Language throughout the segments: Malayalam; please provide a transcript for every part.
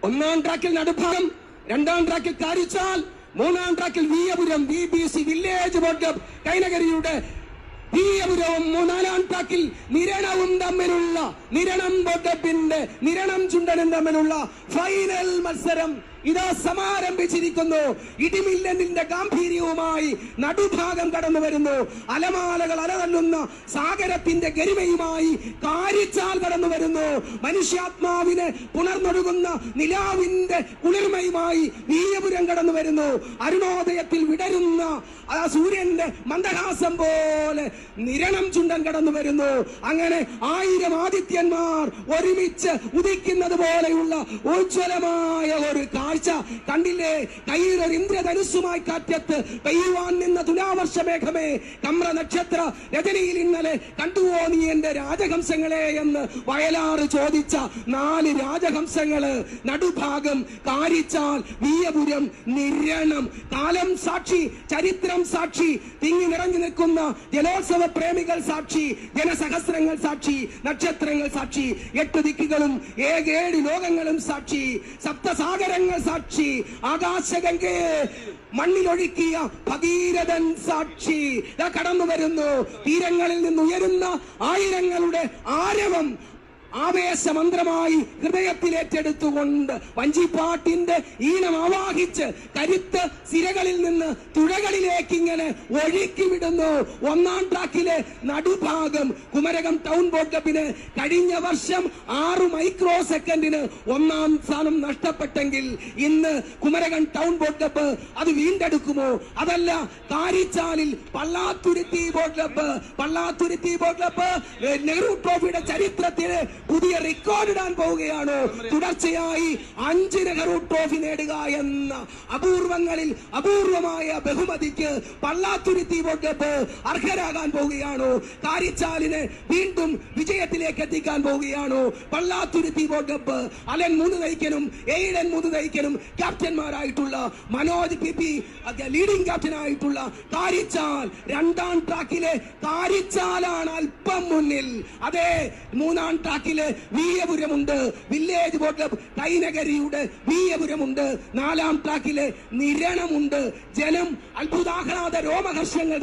ഒന്നാം ട്രാക്കിൽ നടുഭാഗം, രണ്ടാം ട്രാക്കിൽ കാരിച്ചാൽ, മൂന്നാം ട്രാക്കിൽ Veeyapuram VBC village boat club കൈനകരിയുടെ വിയപുരവും, നാലാം ട്രാക്കിൽ നിരണവും തമ്മിലുള്ള നിരണം ബോർഡ് ക്ലബിന്റെ നിരണം ചുണ്ടനും തമ്മിലുള്ള ഫൈനൽ മത്സരം ഇതാ സമാരംഭിച്ചിരിക്കുന്നു. ഇടിമിന്നലിന്റെ ഗാംഭീര്യവുമായി നടുഭാഗം കടന്നു വരുന്നു. അലമാലകൾ അലതല്ലുന്ന സാഗരത്തിന്റെ ഗരിമയുമായി കാരിച്ചാൽ കടന്നു വരുന്നു. മനുഷ്യാത്മാവിനെ പുണർന്നൊഴുകുന്ന നിലാവിന്റെ കുളിർമയുമായി വിയപുരം കടന്നു വരുന്നു. അരുണോദയത്തിൽ വിടരുന്ന ആ സൂര്യന്റെ മന്ദഹാസം പോലെ നിരണം ചുണ്ടൻ കടന്നു വരുന്നു. അങ്ങനെ 1000 ആദിത്യന്മാർ ഒരുമിച്ച് ഉദിക്കുന്നത് പോലെയുള്ള ഉജ്ജ്വലമായ ഒരു കാഴ്ച കണ്ടില്ലേ? കയ്യിലൊരു ഇന്ദ്രധനുസ്സുമായി കാറ്റത്ത് പെയ്യുവാൻ നിന്ന തുലാവർഷ മേഘമേ, കമ്ര നക്ഷത്ര രജനിയിൽ ഇന്നലെ കണ്ടുവോ നീ എന്റെ രാജഹംസങ്ങളെ എന്ന് വയലാറ് ചോദിച്ച 4 രാജഹംസങ്ങള് നടുഭാഗം കാരിച്ചാൽ, വിയപുരം, നിരണം. കാലം സാക്ഷി, ചരിത്രം സാക്ഷി, തിങ്ങി നിറഞ്ഞു നിൽക്കുന്ന ജലോത്സവ പ്രേമികൾ സാക്ഷി, ജനസഹസ്രങ്ങൾ സാക്ഷി, നക്ഷത്രങ്ങൾ സാക്ഷി, 8 ദിക്കുകളും 7 ലോകങ്ങളും സാക്ഷി, സപ്തസാഗരങ്ങൾ സാക്ഷി, ആകാശഗംഗയെ മണ്ണിലൊഴുക്കിയ ഭഗീരഥൻ സാക്ഷി കടന്നു വരുന്നു. തീരങ്ങളിൽ നിന്നുയരുന്ന ആയിരങ്ങളുടെ ആരവം ആവേശമന്ത്രമായി ഹൃദയത്തിലേറ്റെടുത്തുകൊണ്ട് വഞ്ചിപ്പാട്ടിന്റെ ഈണം ആവാഹിച്ച് കരുത്ത് സിരകളിൽ നിന്ന് തുഴകളിലേക്ക് ഇങ്ങനെ ഒഴുക്കി വിടുന്നു. ഒന്നാം ട്രാക്കിലെ നടുഭാഗം കുമരകം ടൗൺ ബോർഡ് ക്ലബിന് കഴിഞ്ഞ വർഷം 6 മൈക്രോ സെക്കൻഡിന് 1ാം സ്ഥാനം നഷ്ടപ്പെട്ടെങ്കിൽ ഇന്ന് കുമരകം ടൗൺ ബോർഡ് ക്ലബ് അത് വീണ്ടെടുക്കുമോ? അതല്ല, കാരിച്ചാലിൽ പള്ളാത്തുരുത്തി ബോർഡ് ക്ലബ് നെഹ്റു ട്രോഫിയുടെ ചരിത്രത്തിലെ പുതിയ റെക്കോർഡ് ഇടാൻ പോവുകയാണ്. തുടർച്ചയായി 5 നെഹ്റു ട്രോഫി നേടുക എന്ന അപൂർവങ്ങളിൽ അപൂർവമായ ബഹുമതിക്ക് പള്ളാത്തുരുത്തി ബോർഡ് ക്ലബ് അർഹരാകാൻ പോവുകയാണ്. കാരിച്ചാലിനെ വീണ്ടും വിജയത്തിലേക്ക് എത്തിക്കാൻ പോവുകയാണ് പള്ളാത്തുരുത്തി ബോർഡ് ക്ലബ്. അലൻ 3 നയിക്കനും എയ്ഡൻ 3 നയിക്കനും ക്യാപ്റ്റന്മാരായിട്ടുള്ള മനോജ് PP ലീഡിംഗ് ക്യാപ്റ്റനായിട്ടുള്ള കാരിച്ചാൽ 2ാം ട്രാക്കിലെ കാരിച്ചാലാണ് അല്പം മുന്നിൽ. അതെ, 3ാം ട്രാക്കിലെ വിയപുരമുണ്ട്, വില്ലേജ് ബോർഡ് ക്ലബ് കൈനകരിയുടെ വിയപുരമുണ്ട്. 4ാം ട്രാക്കിലെ നിരണമുണ്ട്. ജനം അത്ഭുതാഹ്ലാദ രോമഹർഷങ്ങൾ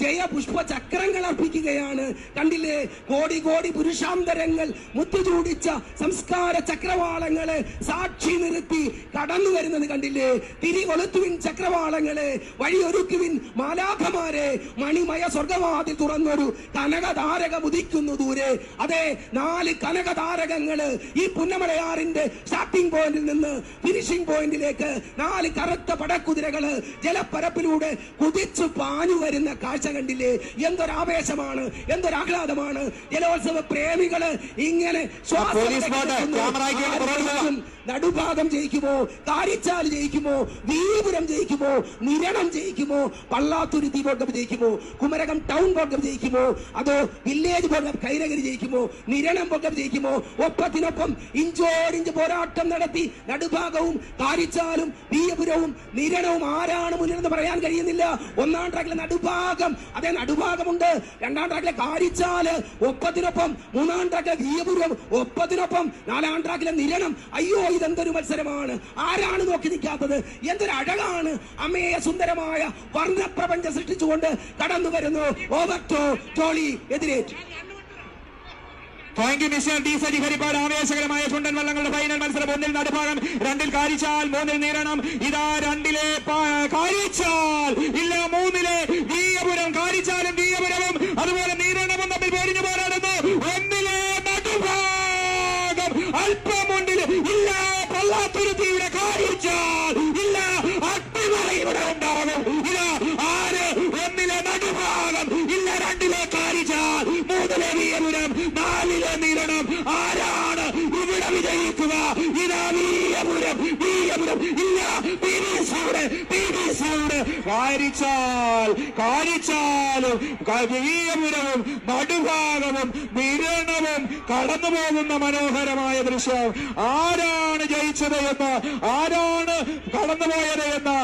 ജയപുഷ്പ ചക്രങ്ങൾ അർപ്പിക്കുകയാണ്. കണ്ടില്ലേ? കോടി കോടി പുരുഷാന്തരങ്ങൾ മുത്തുചൂടിച്ച സംസ്കാര ചക്രവാളങ്ങളെ സാക്ഷി നിർത്തി കടന്നു വരുന്നത് കണ്ടില്ലേ? തിരികൊളുത്തുവിൻ ചക്രവാളങ്ങളെ, വഴിയൊരുക്കുവിൻ മാലാഖമാരെ, മണിമയ സ്വർഗവാതിൽ തുറന്നൊരു കനകതാരകം ഉദിക്കുന്നു ദൂരെ. അതെ, 4 കനകതാരകങ്ങള് ഈ പുന്നമടയാറിന്റെ സ്റ്റാർട്ടിംഗ് പോയിന്റിൽ നിന്ന് ഫിനിഷിംഗ് പോയിന്റിലേക്ക് 4 കറുത്ത പടക്കുതിരകള് ജലപ്പരപ്പിലൂടെ കുതിച്ചു പാഞ്ഞു വരുന്ന കാഴ്ച കണ്ടില്ലേ? എന്തൊരാവേശമാണ്, എന്തൊരാഹ്ലാദമാണ്! ജലോത്സവ പ്രേമികള് ഇങ്ങനെ നടുഭാഗം ജയിക്കുമോ? കാരിച്ചാൽ ജയിക്കുമോ? വിയപുരം ജയിക്കുമോ? നിരണം ജയിക്കുമോ? പള്ളാത്തുരുത്തി ബോർഡ് ക്ലബ് ജയിക്കുമോ? കുമരകം ടൗൺ ബോർഡ് ക്ലബ് ജയിക്കുമോ? അതോ വില്ലേജ് ബോർഡ് ക്ലബ് കൈനഗരി ജയിക്കുമോ? നിരണം ബോർഡ് ക്ലബ് ജയിക്കുമോ? ഒപ്പത്തിനൊപ്പം ഇഞ്ചോടിഞ്ച് പോരാട്ടം നടത്തി നടുഭാഗവും കാരിച്ചാലും വിയപുരവും നിരണവും ആരാണ് മുന്നിലെന്ന് പറയാൻ കഴിയുന്നില്ല. 1ാം ട്രാക്കിലെ നടുഭാഗം, അതേ നടുഭാഗമുണ്ട്. 2ാം ട്രാക്കിലെ കാരിച്ചാല് ഒപ്പത്തിനൊപ്പം, 3ാം ട്രാക്കിലെ വിയപുരം ഒപ്പത്തിനൊപ്പം, 4ാം ട്രാക്കിലെ നിരണം. അയ്യോ, ഇതെന്തൊരു മത്സരമാണ്! ആരാണ് നോക്കി നിൽക്കാത്തത്? എന്തൊരു അഴകാണ്! അമ്മയെ സുന്ദരമായ വർണ്ണപ്രപഞ്ചം സൃഷ്ടിച്ചുകൊണ്ട് കടന്നു വരുന്നു. ഓവർ ടു ടോളി എതിരേറ്റ്. Thank you mister T Saji Haripad. ആവേശകരമായ ചുണ്ടൻ വള്ളങ്ങളുടെ ഫൈനൽ മത്സരം. 1ൽ നടുഭാഗം, 2ൽ കാരിച്ചാൽ, 3ൽ നിരണം. ഇതാ 2ലെ കാരിച്ചാൽ, ഇല്ല 3ലെ വിയപുരം. കാരിച്ചാലും വിയപുരവും അതുപോലെ നിരണവും തമ്മിൽ പൊരിഞ്ഞു പോരാടുന്നു. 1ലെ നടുഭാഗം അല്പം മുന്നിൽ, ഇല്ല പള്ളാത്തുരുത്തിയുടെ കാരിച്ചാൽ, ഇല്ല അട്ടിമറി ഇവിടെ ഉണ്ടാകും. ഇതാ 1ലെ നടുഭാഗം, ഇല്ല 2ലെ കാരിച്ചാൽ, 3ലെ വിയപുരം, 4ലെ നിരണം. ആരാണ് ഇവിടെ വിജയിക്കുക? ഇതാ വിയപുരം, ഇല്ല കാരിച്ചാലും വിയപുരവും നടുഭാഗവും നിരണവും കടന്നു പോകുന്ന മനോഹരമായ ദൃശ്യം. ആരാണ് ജയിച്ചത് എന്ന്, ആരാണ് കടന്നുപോയത് എന്ന്